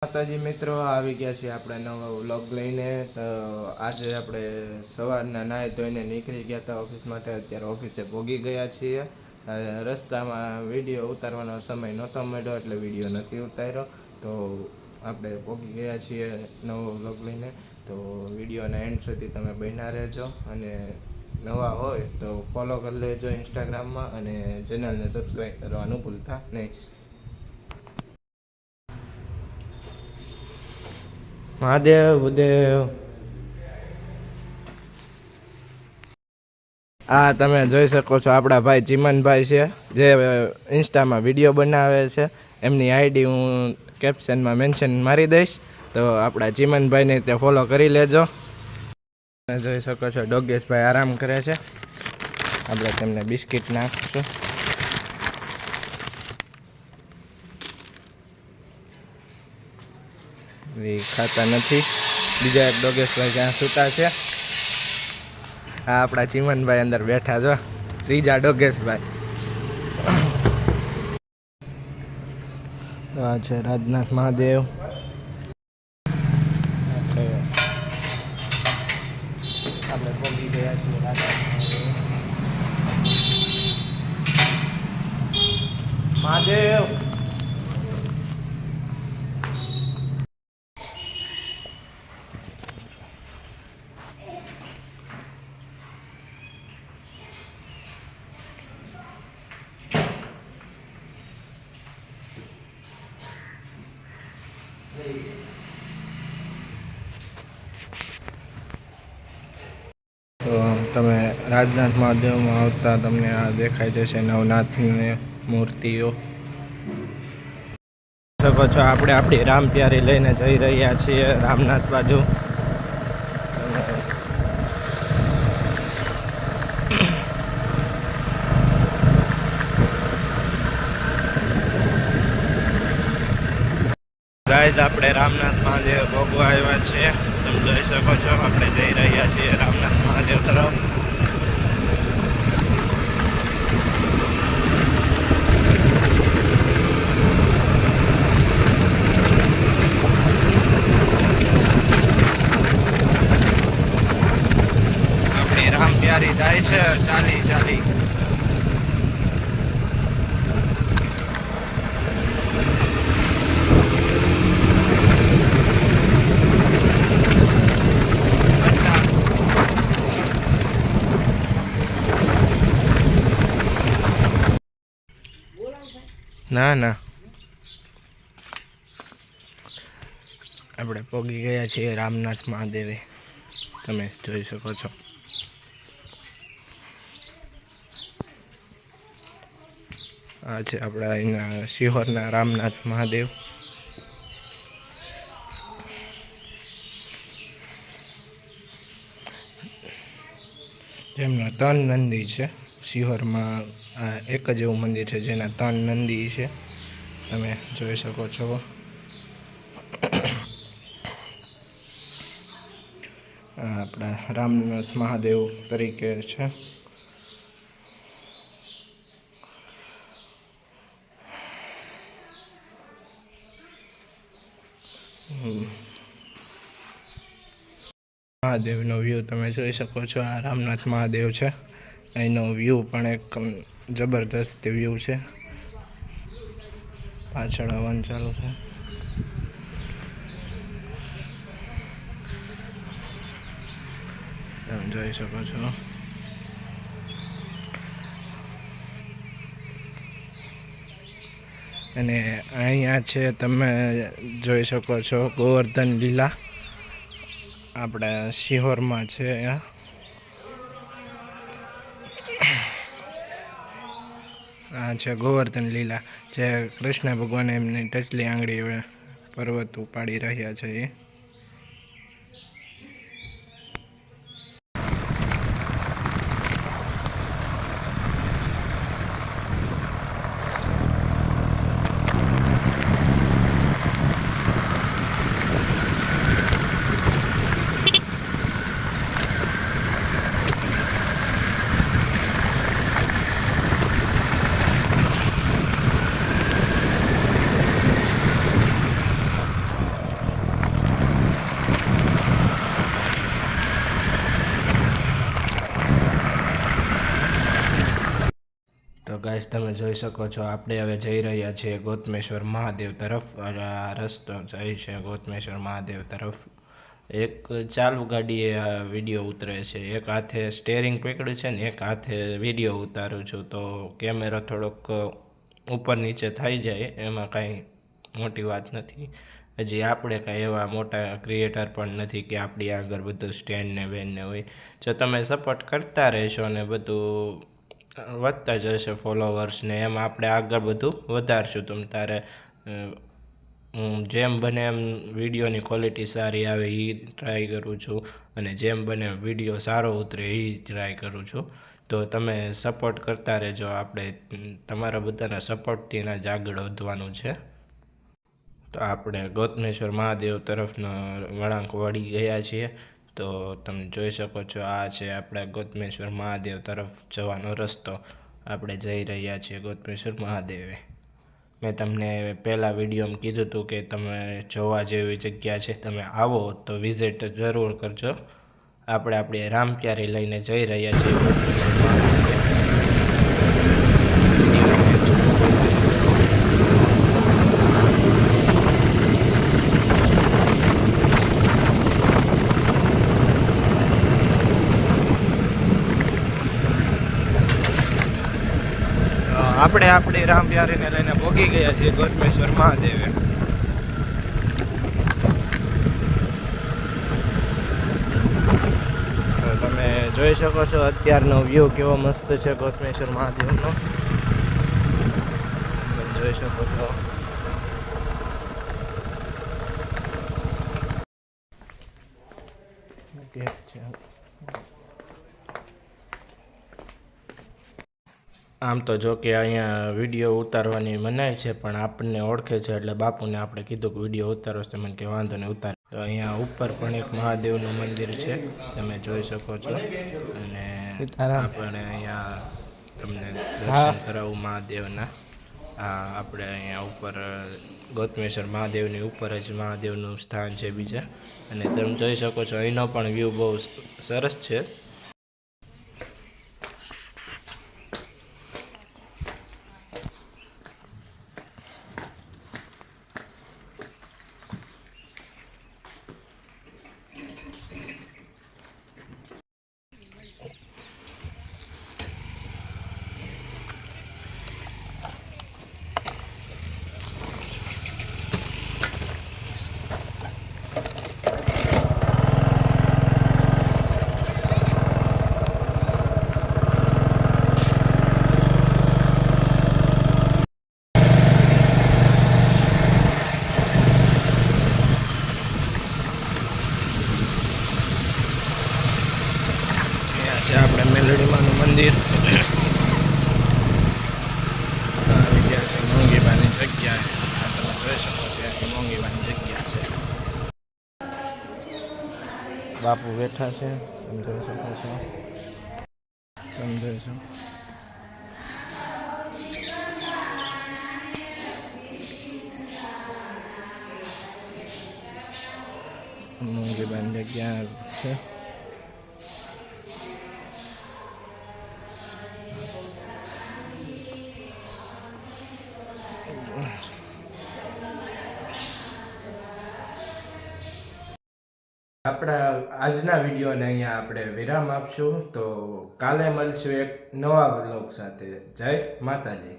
માતાજી મિત્રો, આવી ગયા છીએ આપણે નવો વ્લોગ લઈને. તો આજે આપણે સવારના નાહી ધોઈને નીકળી ગયા હતા ઓફિસ માટે. અત્યારે ઓફિસે પહોંચી ગયા છીએ. રસ્તામાં વિડીયો ઉતારવાનો સમય નહોતો મળ્યો એટલે વિડીયો નથી ઉતાર્યો. તો આપણે પહોંચી ગયા છીએ નવો વ્લોગ લઈને. તો વિડીયોના એન્ડ સુધી તમે બન્યા રહેજો અને નવા હોય તો ફોલો કરી લેજો ઇન્સ્ટાગ્રામમાં અને ચેનલને સબસ્ક્રાઈબ કરવાનું ભૂલતા નહીં. મહાદેવ ભૂદેવ. આ તમે જોઈ શકો છો આપણા ભાઈ ચીમનભાઈ છે જે ઇન્સ્ટામાં વિડીયો બનાવે છે. એમની આઈડી હું કેપ્શનમાં મેન્શન મારી દઈશ, તો આપણા ચીમનભાઈને તે ફોલો કરી લેજો. તમે જોઈ શકો છો ડોગેશભાઈ આરામ કરે છે. આપણે તેમને બિસ્કિટ નાખશું. એ ખાતા નથી. બીજા એક ડોગેશભાઈ જ્યાં સૂતા છે. આ આપણા ચીમનભાઈ અંદર બેઠા છો, ત્રીજા ડોગેશભાઈ. તો આ છે રાજનાથ મહાદેવ. આપણે પહોંચી ગયા છીએ રાજનાથ મહાદેવ. તો તમે રાજનાથ મહાદેવમાં આવતા તમને આ દેખાઈ જશે નવનાથની મૂર્તિઓ. શકો છો આપણે આપણી રામ પ્યારી લઈને જઈ રહ્યા છીએ રામનાથ બાજુ. ગાઈઝ આપણે રામનાથ મહાદેવ ભોગવા આવ્યા છીએ. તમે જોઈ શકો છો આપણે જઈ રહ્યા છીએ રામનાથ મહાદેવ તરફ. આપણી રામ પ્યારી જાય છે ચાલી ચાલી. ના ના, આપણે પહોંચી ગયા છીએ રામનાથ મહાદેવે. તમે જોઈ શકો છો. આ છે આપણા અહીંના શિહોરના રામનાથ મહાદેવ. જેમના 3 નંદી છે. શિહોરમાં આ એક જ એવું મંદિર છે જેના 3 નંદી છે. તમે જોઈ શકો છો. આપણા રામનાથ મહાદેવ તરીકે છે. મહાદેવનો વ્યૂ તમે જોઈ શકો છો. આ રામનાથ મહાદેવ છે. અહીંનો વ્યૂ પણ એક જબરદસ્ત વ્યૂ છે. પાછળ હવન ચાલુ છે. તમે જોઈ શકો છો. અને અહીંયા છે તમે જોઈ શકો છો ગોવર્ધન લીલા. આપણા શિહોરમાં છે. આ છે ગોવર્ધન લીલા, જે કૃષ્ણ ભગવાન એમની ટચલી આંગળી પર્વત ઉપાડી રહ્યા છે. એ ગાઈસ તમે જોઈ શકો છો આપણે હવે જઈ રહ્યા છીએ ગોતમેશ્વર મહાદેવ તરફ. આ રસ્તો જાય છે ગોતમેશ્વર મહાદેવ તરફ. એક ચાલુ ગાડીએ આ વિડીયો ઉતરે છે, એક હાથે સ્ટેરિંગ પકડ્યું છે ને એક હાથે વિડીયો ઉતારું છું, તો કેમેરો થોડોક ઉપર નીચે થઈ જાય એમાં કાંઈ મોટી વાત નથી. હજી આપણે કાંઈ એવા મોટા ક્રિએટર પણ નથી કે આપણી આગળ બધું સ્ટેન્ડ ને બેન ને હોય. જો તમે સપોર્ટ કરતા રહેશો ને બધું વધતા જશે ફોલોવર્સ ને, એમ આપણે આગળ બધું વધારશું. તમ તારે હું જેમ બને એમ વિડીયોની ક્વોલિટી સારી આવે એ ટ્રાય કરું છું, અને જેમ બને વિડીયો સારો ઉતરે એ ટ્રાય કરું છું. તો તમે સપોર્ટ કરતા રહેજો. આપણે તમારા બધાના સપોર્ટથી જ આગળ વધવાનું છે. તો આપણે ગોતમેશ્વર મહાદેવ તરફનો વળાંક વળી ગયા છીએ. તો તમે જોઈ શકો છો આ છે આપણા ગોતમેશ્વર મહાદેવ તરફ જવાનો રસ્તો. આપણે જઈ રહ્યા છીએ ગોતમેશ્વર મહાદેવે. મેં તમને પહેલાં વિડીયોમાં કીધું હતું કે તમે જોવા જેવી જગ્યા છે, તમે આવો તો વિઝિટ જરૂર કરજો. આપણે આપણી રામપ્યારી લઈને જઈ રહ્યા છીએ ગોતમેશ્વર મહાદેવે. આપણે આપણી રામપ્યારીને લઈને પહોંચી ગયા છીએ ગોતમેશ્વર મહાદેવે. તો તમે જોઈ શકો છો અત્યારનો વ્યૂ કેવો મસ્ત છે ગોતમેશ્વર મહાદેવનો. તમે જોઈ શકો છો. આમ તો જો કે અહીંયા વિડીયો ઉતારવાની મનાય છે, પણ આપણને ઓળખે છે એટલે બાપુને આપણે કીધું કે વિડીયો ઉતારો છે. મને કે વાંધો નહીં ઉતાર. તો અહીંયા ઉપર પણ એક મહાદેવનું મંદિર છે, તમે જોઈ શકો છો. અને આપણે અહીંયા તમને દર્શન કરાવું મહાદેવના. આપણે અહીંયા ઉપર ગોતમેશ્વર મહાદેવની ઉપર જ મહાદેવનું સ્થાન છે બીજા. અને તમે જોઈ શકો છો અહીંનો પણ વ્યૂ બહુ સરસ છે. છે આપણે મેલડીમાનું મંદિર. આવી ગયા છે મોંઘીબાની જગ્યા. તમે જોઈ શકો છો આખી મોંઘીબાની જગ્યા છે. બાપુ બેઠા છે, તમે જોઈ શકો છો. તમે જોઈ શકો મોંઘીબાની જગ્યા છે. આપણા આજના વિડીયોને અહીંયા આપણે વિરામ આપશું. તો કાલે મળશું એક નવા બ્લોગ સાથે. જય માતાજી.